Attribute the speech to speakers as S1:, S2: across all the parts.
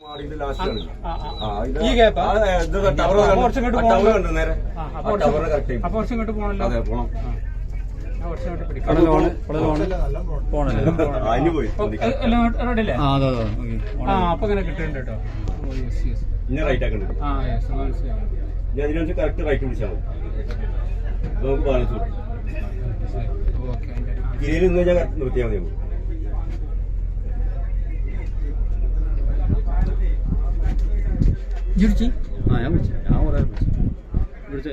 S1: ഈ ഗ്യാപ്പാ അപ്പൊ കുറച്ചും ഇങ്ങോട്ട് പോകണല്ലോ. റെഡിയല്ലേ? അപ്പൊ ഇങ്ങനെ കിട്ടുന്നുണ്ട് കേട്ടോ.
S2: കറക്റ്റ് റൈറ്റ് പിടിച്ചാൽ മതി, നമുക്ക് ബാലൻസ് കിട്ടും. കിരിയിൽ നിന്ന് കഴിഞ്ഞാൽ കറക്റ്റ് നിർത്തിയാൽ മതി.
S1: വിളിച്ചു
S3: ഞാൻ വിളിച്ചു, ഞാൻ പറയാൻ വിളിച്ചു.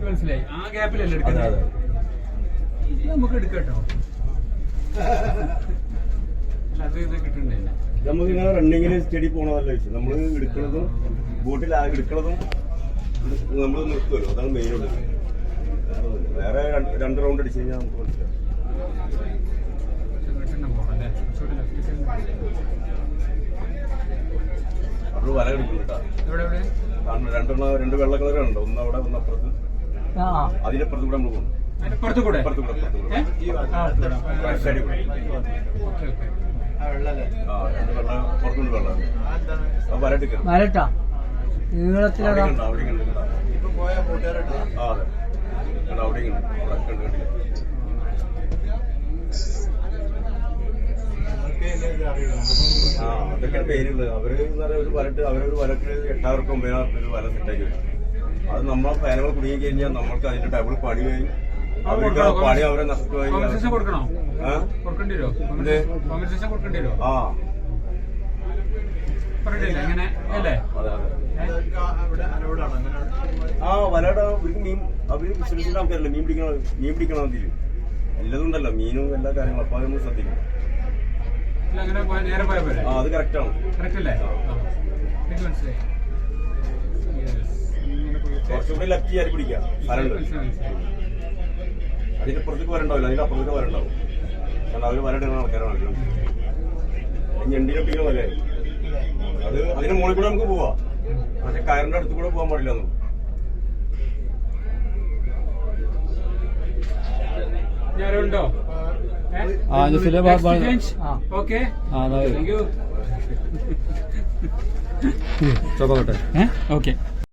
S1: മനസ്സിലായി. ആ ഗ്യാപ്പിലല്ലേ എടുക്കുന്നത്? നമുക്ക് എടുക്കട്ടോ. അത് ഇത് കിട്ടണ്ടല്ല.
S2: നമുക്ക് ഇങ്ങനെ റണ്ണിങ്ങിന് സ്റ്റഡി പോകണതല്ല ചോദിച്ചു. നമ്മൾ എടുക്കുന്നതും ബോട്ടിൽ എടുക്കുന്നതും നമ്മൾ നിർത്തുമല്ലോ, അതാണ് മെയിൻ ഉള്ളത്. വേറെ 2 റൗണ്ട് അടിച്ചു കഴിഞ്ഞാൽ നമുക്ക് മനസ്സിലാവും. അവിടെ വല കിടക്കുന്നുണ്ടാ. കാരണം 2 വെള്ള കളറുണ്ട്, ഒന്ന് അവിടെ ഒന്ന് അപ്പുറത്ത്. അതിനപ്പുറത്ത് കൂടെ നമ്മൾ പോകും. സൈഡിൽ കൂടെ 2 വെള്ളം പുറത്തുണ്ട്. വെള്ളം വല എടുക്കണം.
S4: നീളത്തിലാണ്
S2: അവിടെ അതെ അവിടെ കണ്ടില്ല. അതൊക്കെ പേരുള്ളത്. അവര് ഒരു വലട്ട് അവരൊരു വലക്ക് 8,000 9,000 വല സെറ്റാക്കി വരും. അത് നമ്മളെ ഫാനുകൾ കുടുങ്ങി കഴിഞ്ഞാൽ നമ്മൾക്ക് അതിന്റെ ഡബിൾ പണി കഴിഞ്ഞ് അവർക്ക് പണി അവരെ നഷ്ടമായി. വലയുടെ അവർക്ക് മീൻ അവര് ബിസിനസിന്റെ ആൾക്കാരല്ലേ, മീൻ പിടിക്കണം എല്ലതും ഉണ്ടല്ലോ, മീനും എല്ലാ കാര്യങ്ങളും. അപ്പൊ അത് നമ്മൾ ശ്രദ്ധിക്കണം. അത് കറക്റ്റാണ്. കുറച്ചുകൂടി ലക്കി ആയി പിടിക്കാം. വരണ്ട് അതിന്റെ പുറത്തേക്ക് വരണ്ടാവില്ല, അതിന്റെ അപ്പുറത്തേക്ക് വരണ്ടാവും. കാരണം അവര് വരടുന്ന ആൾക്കാരാണ്. ഞണ്ടിനെ പിടിക്കുന്ന പോലെ അത് അതിന്റെ മുകളിൽ കൂടെ നമുക്ക് പോവാം, പക്ഷെ കയറിന്റെ അടുത്ത് കൂടെ പോകാൻ പാടില്ല.
S1: ഞാനുണ്ടോ? ഓക്കെ.